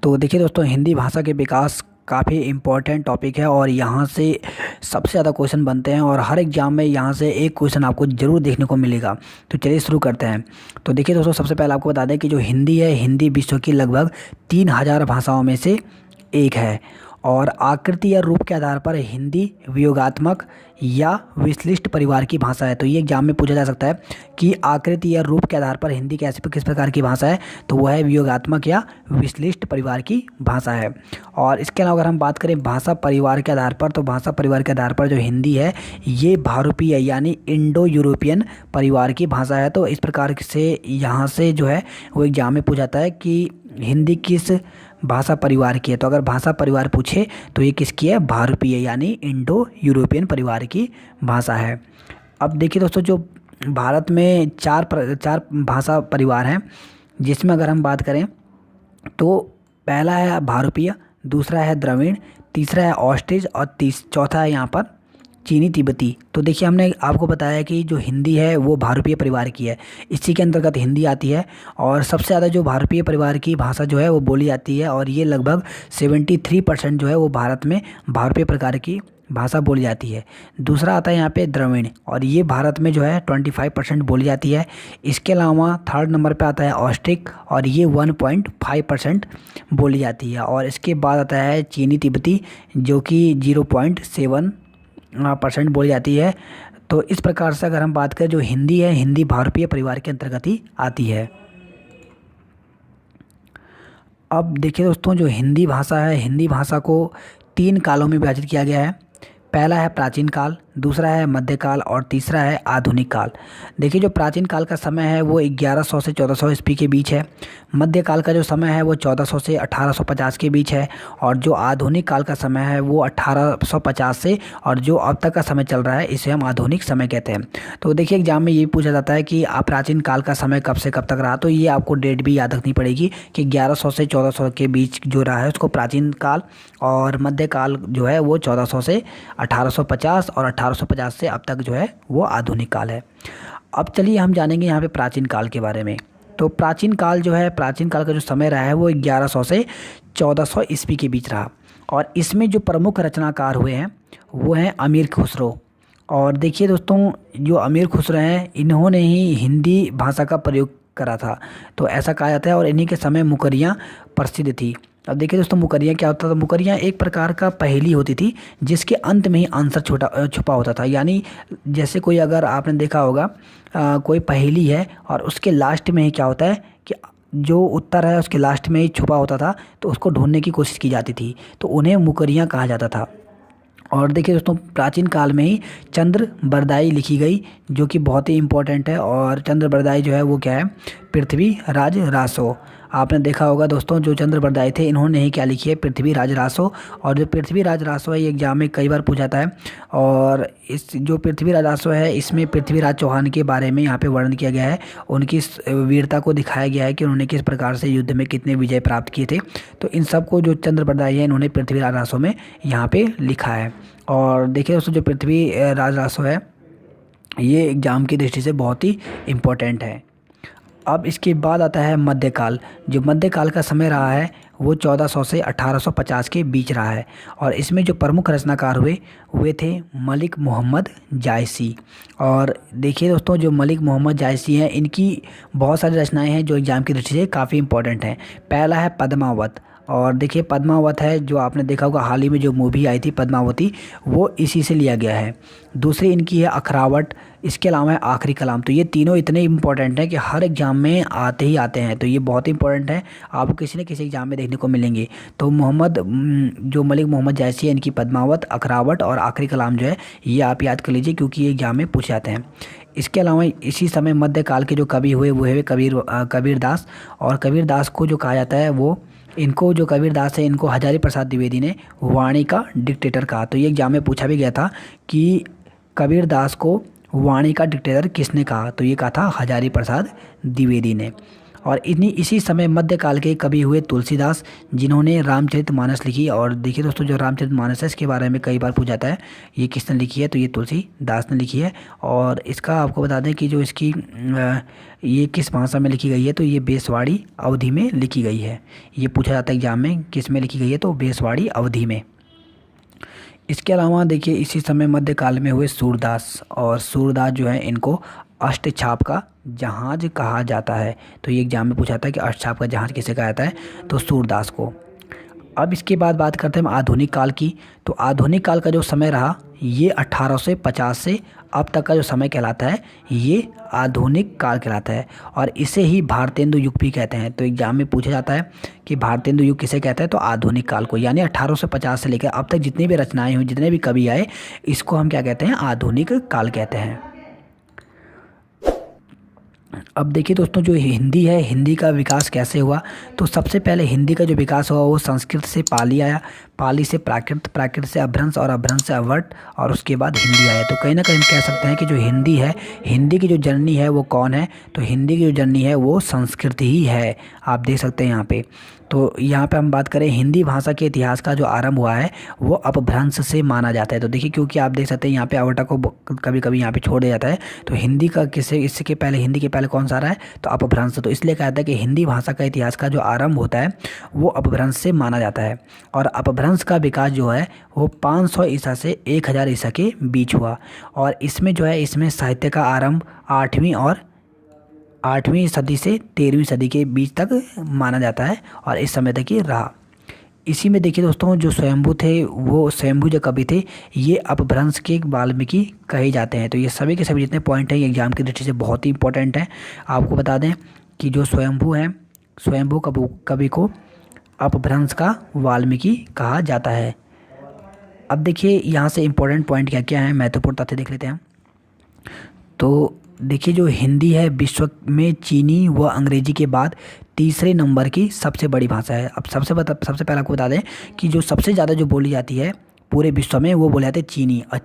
तो देखिए दोस्तों, हिंदी भाषा के विकास काफ़ी इम्पोर्टेंट टॉपिक है और यहाँ से सबसे ज़्यादा क्वेश्चन बनते हैं और हर एग्जाम में यहाँ से एक क्वेश्चन आपको ज़रूर देखने को मिलेगा। तो चलिए शुरू करते हैं। तो देखिए दोस्तों, सबसे पहले आपको बता दें कि जो हिंदी है, हिंदी विश्व की लगभग 3000 भाषाओं में से एक है और आकृति या रूप के आधार पर हिंदी वियोगात्मक या विश्लिष्ट परिवार की भाषा है। तो ये एग्जाम में पूछा जा सकता है कि आकृति या रूप के आधार पर हिंदी किस प्रकार की भाषा है, तो वह है वियोगात्मक या विश्लिष्ट परिवार की भाषा है। और इसके अलावा अगर हम बात करें भाषा परिवार के आधार पर, तो भाषा परिवार के आधार पर जो हिंदी है ये भारूपीय यानी इंडो यूरोपियन परिवार की भाषा है। तो इस प्रकार से यहाँ से जो है वो एग्जाम में पूछा जाता है कि हिंदी किस भाषा परिवार की है। तो अगर भाषा परिवार पूछे तो ये किसकी है, भारूपीय यानी इंडो यूरोपियन परिवार की भाषा है। अब देखिए दोस्तों, जो भारत में चार भाषा परिवार हैं, जिसमें अगर हम बात करें तो पहला है भारूपीय, दूसरा है द्रविड़, तीसरा है ऑस्ट्रिच और चौथा है यहाँ पर चीनी तिब्बती। तो देखिए, हमने आपको बताया कि जो हिंदी है वो भारूपीय परिवार की है, इसी के अंतर्गत हिंदी आती है और सबसे ज़्यादा जो भारूपीय परिवार की भाषा जो है वो बोली जाती है और ये लगभग 73% जो है वो भारत में भारूपीय प्रकार की भाषा बोली जाती है। दूसरा आता है यहाँ पे द्रविड़ और ये भारत में जो है 25% बोली जाती है। इसके अलावा थर्ड नंबर पे आता है ऑस्ट्रिक और ये 1.5% बोली जाती है। और इसके बाद आता है चीनी तिब्बती जो कि 0.7% बोली जाती है। तो इस प्रकार से अगर हम बात करें, जो हिंदी है, हिंदी भारूपीय परिवार के अंतर्गत ही आती है। अब देखिए दोस्तों, जो हिंदी भाषा है, हिंदी भाषा को 3 कालों में विभाजित किया गया है। पहला है प्राचीन काल, दूसरा है मध्यकाल और तीसरा है आधुनिक काल। देखिए, जो प्राचीन काल का समय है वो 1100 से 1400 ईस्वी के बीच है। मध्यकाल का जो समय है वो 1400 से 1850 के बीच है और जो आधुनिक काल का समय है वो 1850 से, और जो अब तक का समय चल रहा है इसे हम आधुनिक समय कहते हैं। तो देखिए, एग्जाम में ये पूछा जाता है कि प्राचीन काल का समय कब से कब तक रहा, तो ये आपको डेट भी याद रखनी पड़ेगी कि 1100 से 1400 के बीच जो रहा है उसको प्राचीन काल, और मध्यकाल जो है वो 1400 से 1850 और 1850 से अब तक जो है वो आधुनिक काल है। अब चलिए हम जानेंगे यहाँ पे प्राचीन काल के बारे में। तो प्राचीन काल जो है, प्राचीन काल का जो समय रहा है वो 1100 से 1400 ईस्वी के बीच रहा और इसमें जो प्रमुख रचनाकार हुए हैं वो हैं अमीर खुसरो। और देखिए दोस्तों, जो अमीर खुसरो हैं इन्होंने ही हिंदी भाषा का प्रयोग करा था, तो ऐसा कहा जाता है। और इन्हीं के समय मुकरियाँ प्रसिद्ध थी। अब देखिए दोस्तों, मुकरियाँ क्या होता था? मुकरियाँ एक प्रकार का पहेली होती थी जिसके अंत में ही आंसर छुपा होता था। यानी जैसे कोई, अगर आपने देखा होगा कोई पहेली है और उसके लास्ट में ही क्या होता है कि जो उत्तर है उसके लास्ट में ही छुपा होता था, तो उसको ढूंढने की कोशिश की जाती थी, तो उन्हें मुकरियाँ कहा जाता था। और देखिए दोस्तों, प्राचीन काल में ही चंद्र बरदाई लिखी गई जो कि बहुत ही इम्पोर्टेंट है। और चंद्र बरदाई जो है वो क्या है, पृथ्वी राज रासो। आपने देखा होगा दोस्तों, जो चंद्र बरदाई थे इन्होंने ही क्या लिखी है, पृथ्वी राज रासो। और जो पृथ्वी राज रासो है ये एग्जाम में कई बार पूछा जाता है। और इस जो पृथ्वी राज रासो है इसमें पृथ्वीराज चौहान के बारे में यहाँ पे वर्णन किया गया है, उनकी वीरता को दिखाया गया है कि उन्होंने किस प्रकार से युद्ध में कितने विजय प्राप्त किए थे। तो इन सब को जो चंद्र बरदाई है इन्होंने पृथ्वी राज रासो में यहाँ पे लिखा है। और देखिए दोस्तों, जो पृथ्वी राज रासो है ये एग्जाम की दृष्टि से बहुत ही इम्पोर्टेंट है। अब इसके बाद आता है मध्यकाल। जो मध्यकाल का समय रहा है वो 1400 से 1850 के बीच रहा है और इसमें जो प्रमुख रचनाकार हुए थे मलिक मोहम्मद जायसी। और देखिए दोस्तों, जो मलिक मोहम्मद जायसी हैं इनकी बहुत सारी रचनाएं हैं जो एग्जाम की दृष्टि से काफ़ी इंपॉर्टेंट हैं। पहला है पद्मावत। और देखिए, पद्मावत है जो आपने देखा होगा हाल ही में जो मूवी आई थी पद्मावती, वो इसी से लिया गया है। दूसरी इनकी है अखरावट। इसके अलावा है आखिरी कलाम। तो ये तीनों इतने इंपॉर्टेंट हैं कि हर एग्जाम में आते ही आते हैं, तो ये बहुत इंपॉर्टेंट है, आपको किसी न किसी एग्जाम में देखने को मिलेंगे। तो जो मलिक मोहम्मद जायसी है इनकी पद्मावत, अखरावट और आखिरी कलाम जो है ये आप याद कर लीजिए क्योंकि ये एग्जाम में पूछे जाते हैं। इसके अलावा इसी समय मध्यकाल के जो कवि हुए वो है कबीरदास। और कबीरदास को जो कहा जाता है वो, इनको जो कबीरदास है इनको हजारी प्रसाद द्विवेदी ने वाणी का डिक्टेटर कहा। तो ये एग्जाम में पूछा भी गया था कि कबीरदास को वाणी का डिक्टेटर किसने कहा, तो ये कहा था हजारी प्रसाद द्विवेदी ने। और इन्हीं इसी समय मध्यकाल के कवि हुए तुलसीदास, जिन्होंने रामचरितमानस लिखी। और देखिए दोस्तों, जो रामचरितमानस है इसके बारे में कई बार पूछा जाता है, ये किसने लिखी है, तो ये तुलसीदास ने लिखी है। और इसका आपको बता दें कि जो इसकी ये किस भाषा में लिखी गई है, तो ये बेसवाड़ी अवधि में लिखी गई है। ये पूछा जाता है एग्जाम में, किस में लिखी गई है, तो बेसवाड़ी अवधि में। इसके अलावा देखिए इसी समय मध्यकाल में हुए सूरदास, और सूरदास जो है इनको अष्टछाप का जहाज कहा जाता है। तो ये एग्जाम में पूछा जाता है कि अष्टछाप का जहाज किसे कहा जाता है, तो सूरदास को। अब इसके बाद बात करते हैं हम आधुनिक काल की। तो आधुनिक काल का जो समय रहा, ये 1850 से अब तक का जो समय कहलाता है, ये आधुनिक काल कहलाता है। और इसे ही भारतेंदु युग भी कहते हैं। तो एग्जाम में पूछा जाता है कि भारतेंदु युग किसे कहते हैं, तो आधुनिक काल को। यानी 1850 से लेकर अब तक जितनी भी रचनाएं हुई, जितने भी कवि आए, इसको हम क्या कहते हैं, आधुनिक काल कहते हैं। अब देखिए दोस्तों, जो हिंदी है, हिंदी का विकास कैसे हुआ, तो सबसे पहले हिंदी का जो विकास हुआ वो संस्कृत से पाली आया, पाली से प्राकृत, प्राकृत से अपभ्रंश और अपभ्रंश से अवट, और उसके बाद हिंदी आया। तो कहीं ना कहीं हम कह सकते हैं कि जो हिंदी है, हिंदी की जो जननी है वो कौन है, तो हिंदी की जो जननी है वो संस्कृत ही है। आप देख सकते हैं यहाँ पे। तो यहाँ पे हम बात करें हिंदी भाषा के इतिहास का जो आरंभ हुआ है वो अपभ्रंश से माना जाता है। तो देखिए, क्योंकि आप देख सकते हैं यहाँ पे अवटा को कभी कभी यहाँ पे छोड़ दिया जाता है, तो हिंदी का किससे, इसके पहले, हिंदी के पहले कौन सा रहा है, तो अपभ्रंश। तो इसलिए कहा जाता है कि हिंदी भाषा का इतिहास का जो आरंभ होता है वो अपभ्रंश से माना जाता है। और अपभ्रंश का विकास जो है वो 500 ईसा से 1000 ईसा के बीच हुआ। और इसमें जो है, इसमें साहित्य का आरंभ 8वीं सदी से 13वीं सदी के बीच तक माना जाता है, और इस समय तक ये रहा। इसी में देखिए दोस्तों, जो स्वयंभू थे, वो स्वयंभू जो कवि थे, ये अपभ्रंश के वाल्मीकि कहे जाते हैं। तो ये सभी के सभी जितने पॉइंट हैं, ये एग्जाम की दृष्टि से बहुत ही इंपॉर्टेंट है। आपको बता दें कि जो स्वयंभू हैं, स्वयंभू कवि को अपभ्रंश का वाल्मीकि कहा जाता है। अब देखिए यहाँ से इम्पोर्टेंट पॉइंट क्या क्या है, महत्वपूर्ण तथ्य देख लेते हैं। तो देखिए, जो हिंदी है विश्व में चीनी व अंग्रेजी के बाद तीसरे नंबर की सबसे बड़ी भाषा है। अब सबसे पहले आपको बता दें कि जो सबसे ज़्यादा जो बोली जाती है पूरे विश्व में, वो बोले जाते हैं चीनी। और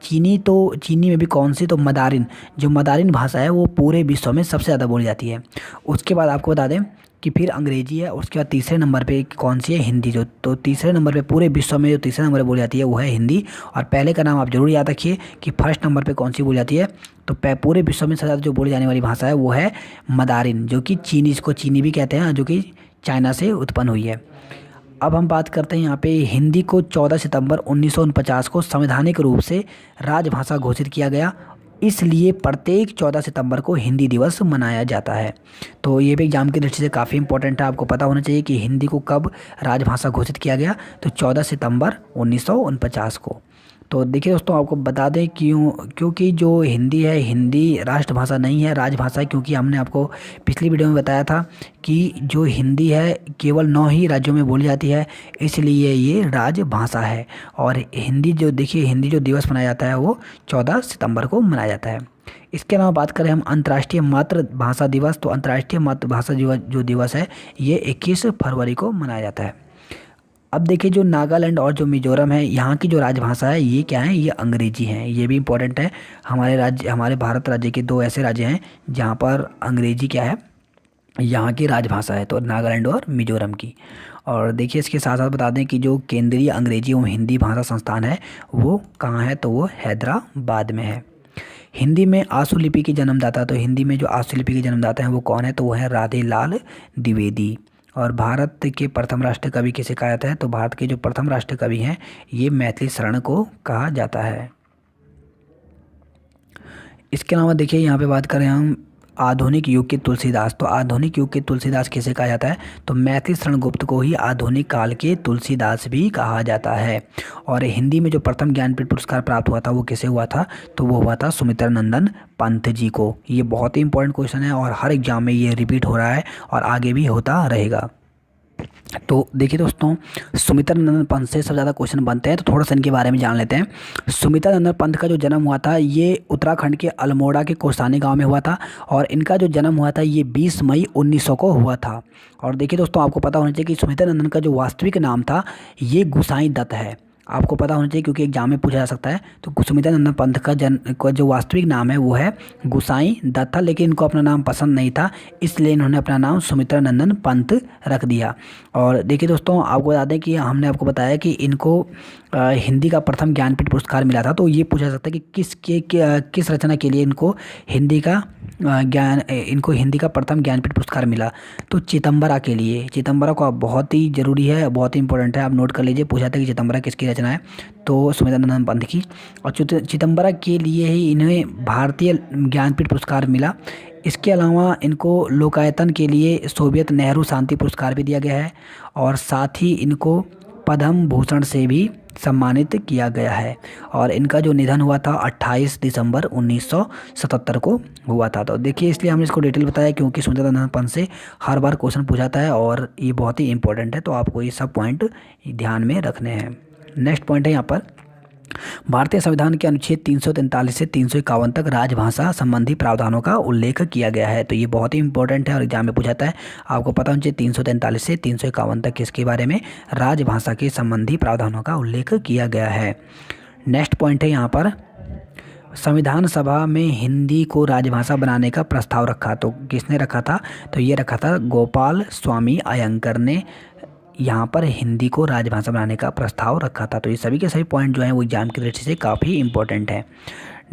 चीनी में भी कौन सी, तो मदारिन। जो मदारिन भाषा है वो पूरे विश्व में सबसे ज़्यादा बोली जाती है। उसके बाद आपको बता दें कि फिर अंग्रेजी है, उसके बाद तीसरे नंबर पे कौन सी है, हिंदी। जो तो तीसरे नंबर पे पूरे विश्व में जो तीसरे नंबर पे बोली जाती है वो है हिंदी। और पहले का नाम आप जरूर याद रखिए कि फर्स्ट नंबर पे कौन सी बोली जाती है, तो पूरे विश्व में सबसे ज़्यादा जो बोली जाने वाली भाषा है वो है मदारिन, जो कि चीनी, इसको चीनी भी कहते हैं, जो कि चाइना से उत्पन्न हुई है। अब हम बात करते हैं यहाँ पे, हिंदी को 14 सितंबर 1949 को संवैधानिक रूप से राजभाषा घोषित किया गया। इसलिए प्रत्येक 14 सितंबर को हिंदी दिवस मनाया जाता है। तो ये भी एग्जाम की दृष्टि से काफ़ी इंपॉर्टेंट है। आपको पता होना चाहिए कि हिंदी को कब राजभाषा घोषित किया गया, तो 14 सितंबर 1949 को। तो देखिए दोस्तों, आपको बता दें क्योंकि जो हिंदी है, हिंदी राष्ट्रभाषा नहीं है, राजभाषा है। क्योंकि हमने आपको पिछली वीडियो में बताया था कि जो हिंदी है केवल 9 ही राज्यों में बोली जाती है, इसलिए ये राजभाषा है। और हिंदी जो देखिए, हिंदी जो दिवस मनाया जाता है वो 14 सितंबर को मनाया जाता है। इसके अलावा बात करें हम अंतर्राष्ट्रीय मातृभाषा दिवस, तो अंतर्राष्ट्रीय मातृभाषा जो दिवस है ये 21 फरवरी को मनाया जाता है। अब देखिए, जो नागालैंड और जो मिजोरम है, यहाँ की जो राजभाषा है ये क्या है, ये अंग्रेजी है। ये भी इम्पोर्टेंट है। हमारे भारत राज्य के 2 ऐसे राज्य हैं जहाँ पर अंग्रेजी क्या है, यहाँ की राजभाषा है, तो नागालैंड और मिजोरम की। और देखिए, इसके साथ साथ बता दें कि जो केंद्रीय अंग्रेजी एवं हिंदी भाषा संस्थान है वो कहाँ है, तो वो हैदराबाद में है। हिंदी में आशुलिपि की जन्मदाता, तो हिंदी में जो आशुलिपि के जन्मदाता हैं वो कौन है, तो वो है राधे लाल द्विवेदी। और भारत के प्रथम राष्ट्र कवि किसे कहा जाता है, तो भारत के जो प्रथम राष्ट्र कवि हैं ये मैथिली शरण को कहा जाता है। इसके अलावा देखिए, यहाँ पे बात करें हम आधुनिक युग के तुलसीदास, तो आधुनिक युग के तुलसीदास किसे कहा जाता है, तो मैथिली शरण गुप्त को ही आधुनिक काल के तुलसीदास भी कहा जाता है। और हिंदी में जो प्रथम ज्ञानपीठ पुरस्कार प्राप्त हुआ था वो किसे हुआ था, तो वो हुआ था सुमित्रानंदन पंत जी को। ये बहुत ही इंपॉर्टेंट क्वेश्चन है और हर एग्जाम में ये रिपीट हो रहा है और आगे भी होता रहेगा। तो देखिए दोस्तों, सुमित्रानंदन पंत से सबसे ज़्यादा क्वेश्चन बनते हैं, तो थोड़ा सा इनके बारे में जान लेते हैं। सुमित्रानंदन पंत का जो जन्म हुआ था ये उत्तराखंड के अल्मोड़ा के कोसानी गांव में हुआ था। और इनका जो जन्म हुआ था ये 20 मई 1900 को हुआ था। और देखिए दोस्तों, आपको पता होना चाहिए कि सुमित्रानंदन का जो वास्तविक नाम था ये गुसाई दत्त है। आपको पता होना चाहिए क्योंकि एग्जाम में पूछा जा सकता है। तो सुमित्रा नंदन पंत का जो वास्तविक नाम है वो है गुसाई दत्त था, लेकिन इनको अपना नाम पसंद नहीं था, इसलिए इन्होंने अपना नाम सुमित्रा नंदन पंत रख दिया। और देखिए दोस्तों, आपको बता दें कि हमने आपको बताया कि इनको हिंदी का प्रथम ज्ञानपीठ पुरस्कार मिला था। तो ये पूछा जा सकता है कि किस रचना के लिए इनको हिंदी का हिंदी का प्रथम ज्ञानपीठ पुरस्कार मिला। तो चिदंबरा के लिए। चिदंबरा को बहुत ही ज़रूरी है, बहुत ही इंपॉर्टेंट है, आप नोट कर लीजिए। पूछा था कि चिदंबरा किसकी रचना है, तो सुमित्रा नंदन पंत की। और चिदंबरा के लिए ही इन्हें भारतीय ज्ञानपीठ पुरस्कार मिला। इसके अलावा इनको लोकायतन के लिए सोवियत नेहरू शांति पुरस्कार भी दिया गया है, और साथ ही इनको पद्म भूषण से भी सम्मानित किया गया है। और इनका जो निधन हुआ था 28 दिसंबर 1977 को हुआ था। तो देखिए, इसलिए हमने इसको डिटेल बताया क्योंकि सुमित्रा नंदन पंत से हर बार क्वेश्चन पूछाता है और ये बहुत ही इंपॉर्टेंट है, तो आपको ये सब पॉइंट ध्यान में रखने हैं। नेक्स्ट पॉइंट है यहाँ पर, भारतीय संविधान के अनुच्छेद 343 से 351 तक राजभाषा संबंधी प्रावधानों का उल्लेख किया गया है। तो ये बहुत ही इंपॉर्टेंट है और एग्जाम में पूछा जाता है। आपको पता होना चाहिए 343 से 351 तक किसके बारे में, राजभाषा के संबंधी प्रावधानों का उल्लेख किया गया है। नेक्स्ट पॉइंट है यहाँ पर, संविधान सभा में हिंदी को राजभाषा बनाने का प्रस्ताव रखा। तो किसने रखा था, तो ये रखा था गोपाल स्वामी अयंगर ने यहाँ पर हिंदी को राजभाषा बनाने का प्रस्ताव रखा था। तो ये सभी के सभी पॉइंट जो हैं वो एग्जाम की दृष्टि से काफ़ी इंपॉर्टेंट है।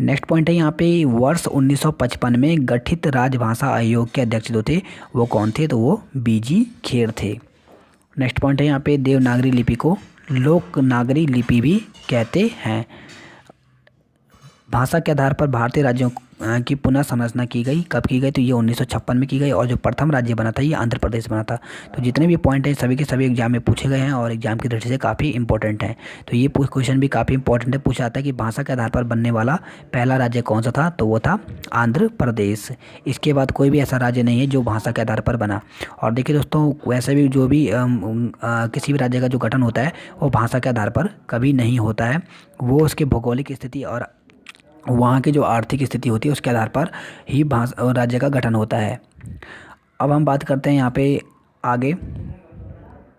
नेक्स्ट पॉइंट है यहाँ पे, वर्ष 1955 में गठित राजभाषा आयोग के अध्यक्ष जो थे वो कौन थे, तो वो बीजी खेर थे। नेक्स्ट पॉइंट है यहाँ पे, देवनागरी लिपि को लोकनागरी लिपि भी कहते हैं। भाषा के आधार पर भारतीय राज्यों की पुनः संरचना की गई। कब की गई, तो ये 1956 में की गई, और जो प्रथम राज्य बना था ये आंध्र प्रदेश बना था। तो जितने भी पॉइंट हैं सभी के सभी एग्जाम में पूछे गए हैं और एग्जाम की दृष्टि से काफ़ी इंपॉर्टेंट हैं। तो ये क्वेश्चन भी काफ़ी इंपॉर्टेंट है। पूछा जाता है कि भाषा के आधार पर बनने वाला पहला राज्य कौन सा था, तो वो था आंध्र प्रदेश। इसके बाद कोई भी ऐसा राज्य नहीं है जो भाषा के आधार पर बना। और देखिए दोस्तों, वैसे भी जो भी किसी भी राज्य का जो गठन होता है वो भाषा के आधार पर कभी नहीं होता है, वो उसके भौगोलिक स्थिति और वहाँ की जो आर्थिक स्थिति होती है उसके आधार पर ही भाषा राज्य का गठन होता है। अब हम बात करते हैं यहाँ पे आगे।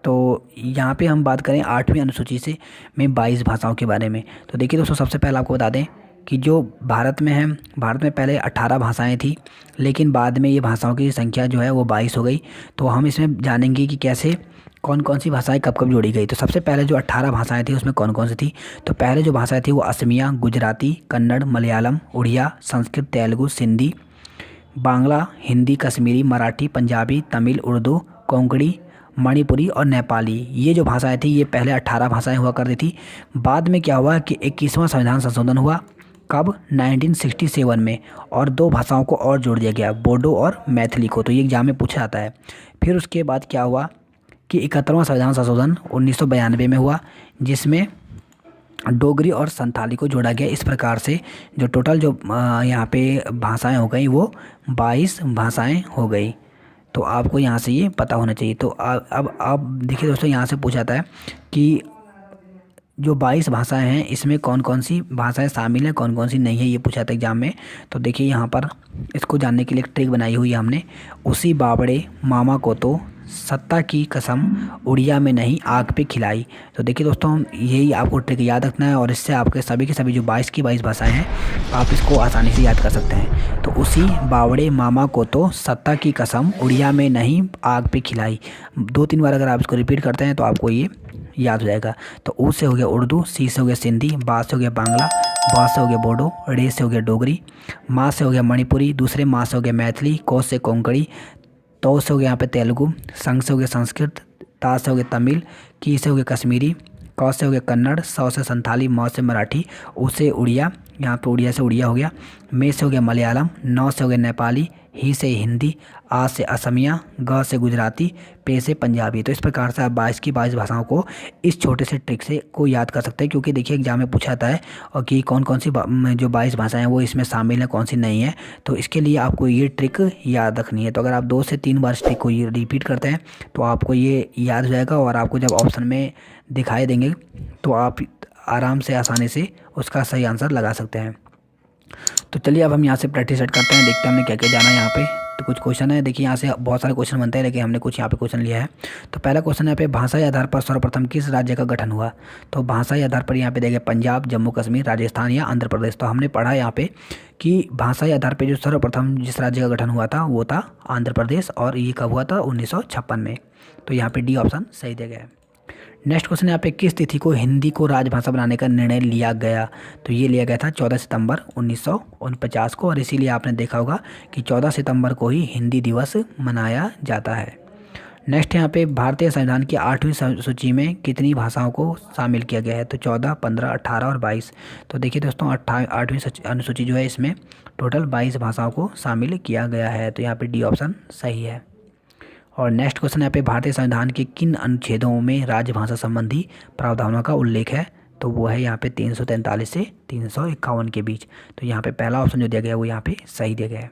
तो यहाँ पे हम बात करें 8वीं अनुसूची से में 22 भाषाओं के बारे में। तो देखिए दोस्तों, सबसे पहले आपको बता दें कि जो भारत में है, भारत में पहले 18 भाषाएं थी, लेकिन बाद में ये भाषाओं की संख्या जो है वो 22 हो गई। तो हम इसमें जानेंगे कि कैसे कौन कौन सी भाषाएं कब कब जोड़ी गई। तो सबसे पहले जो 18 भाषाएं थी उसमें कौन कौन सी थी, तो पहले जो भाषाएं थी वो असमिया, गुजराती, कन्नड़, मलयालम, उड़िया, संस्कृत, तेलुगु, सिंधी, बांग्ला, हिंदी, कश्मीरी, मराठी, पंजाबी, तमिल, उर्दू, कोंकणी, मणिपुरी और नेपाली। ये जो भाषाएं थी ये पहले 18 भाषाएं हुआ करती थी। बाद में क्या हुआ कि 21वां संविधान संशोधन हुआ, कब, 1967 में, और 2 भाषाओं को और जोड़ दिया गया, बोडो और मैथिली को। तो ये एग्जाम में पूछा जाता है। फिर उसके बाद क्या हुआ कि 71वां संविधान संशोधन 1992 में हुआ, जिसमें डोगरी और संथाली को जोड़ा गया। इस प्रकार से जो टोटल जो यहाँ पे भाषाएं हो गई वो 22 भाषाएं हो गई। तो आपको यहाँ से ये पता होना चाहिए। तो अब आप देखिए दोस्तों, यहाँ से पूछा जाता है कि जो 22 भाषाएं हैं इसमें कौन कौन सी भाषाएं शामिल हैं, कौन कौन सी नहीं है, ये पूछा था एग्जाम में। तो देखिए यहाँ पर इसको जानने के लिए एक ट्रिक बनाई हुई है हमने। उसी बावड़े मामा को तो सत्ता की कसम उड़िया में नहीं आग पे खिलाई। तो देखिए दोस्तों, यही आपको ट्रिक याद रखना है और इससे आपके सभी के सभी जो 22 की 22 भाषाएं हैं आप इसको आसानी से याद कर सकते हैं। तो उसी बावड़े मामा को तो सत्ता की कसम उड़िया में नहीं आग पे खिलाई, 2-3 बार अगर आप इसको रिपीट करते हैं तो आपको ये याद हो जाएगा। तो ऊ से हो गया उर्दू, सी से हो गया सिंधी, बा से हो गया बांग्ला, बा से हो गया बोडो, रे से हो गया डोगरी, माँ से हो गया मणिपुरी, दूसरे माँ से हो गया मैथिली, को से कोंकणी, तो से हो गया यहाँ पे तेलुगु, संग से हो गया संस्कृत, ता से हो गया तमिल, की से हो गया कश्मीरी, क से हो गया कन्नड़, सौ से संथाली, मौ से मराठी, उ से उड़िया, यहाँ पे उड़िया से उड़िया हो गया, मे से हो गया मलयालम, नौ से हो गया नेपाली, ही से हिंदी, आ से असमिया, ग से गुजराती, पे से पंजाबी। तो इस प्रकार से आप 22 की 22 भाषाओं को इस छोटे से ट्रिक से को याद कर सकते हैं, क्योंकि देखिए एग्जाम में पूछा जाता है और कि कौन कौन सी जो 22 भाषाएं हैं वो इसमें शामिल हैं, कौन सी नहीं है। तो इसके लिए आपको ये ट्रिक याद रखनी है। तो अगर आप 2 से 3 बार इस ट्रिक को ये रिपीट करते हैं तो आपको ये याद हो जाएगा, और आपको जब ऑप्शन में दिखाई देंगे तो आप आराम से आसानी से उसका सही आंसर लगा सकते हैं। तो चलिए अब हम यहाँ से प्रैक्टिस सेट करते हैं, देखते हैं हमने क्या क्या जाना है यहाँ पे। तो कुछ क्वेश्चन है, देखिए यहाँ से बहुत सारे क्वेश्चन बनते हैं, लेकिन हमने कुछ यहाँ पे क्वेश्चन लिया है। तो पहला क्वेश्चन यहाँ पे भाषा के आधार पर सर्वप्रथम किस राज्य का गठन हुआ। तो भाषा के आधार पर यहाँ पे देखिए पंजाब, जम्मू कश्मीर, राजस्थान या आंध्र प्रदेश। तो हमने पढ़ा यहाँ पे कि भाषा के आधार पर जो सर्वप्रथम जिस राज्य का गठन हुआ था वो था आंध्र प्रदेश, और ये कब हुआ था 1956 में। तो यहाँ पे डी ऑप्शन सही दिया गया है। नेक्स्ट क्वेश्चन यहाँ पे किस तिथि को हिंदी को राजभाषा बनाने का निर्णय लिया गया। तो ये लिया गया था 14 सितंबर 1949 को, और इसीलिए आपने देखा होगा कि 14 सितंबर को ही हिंदी दिवस मनाया जाता है। नेक्स्ट यहाँ पे भारतीय संविधान की 8वीं सूची में कितनी भाषाओं को शामिल किया गया है। तो 14, 15, 18 और 22। तो देखिए दोस्तों 8वीं अनुसूची जो है इसमें टोटल 22 भाषाओं को शामिल किया गया है। तो यहाँ पे डी ऑप्शन सही है। और नेक्स्ट क्वेश्चन यहाँ पे भारतीय संविधान के किन अनुच्छेदों में राजभाषा संबंधी प्रावधानों का उल्लेख है। तो वो है यहाँ पे 343 से 351 के बीच। तो यहाँ पे पहला ऑप्शन जो दिया गया है वो यहाँ पे सही दिया गया है।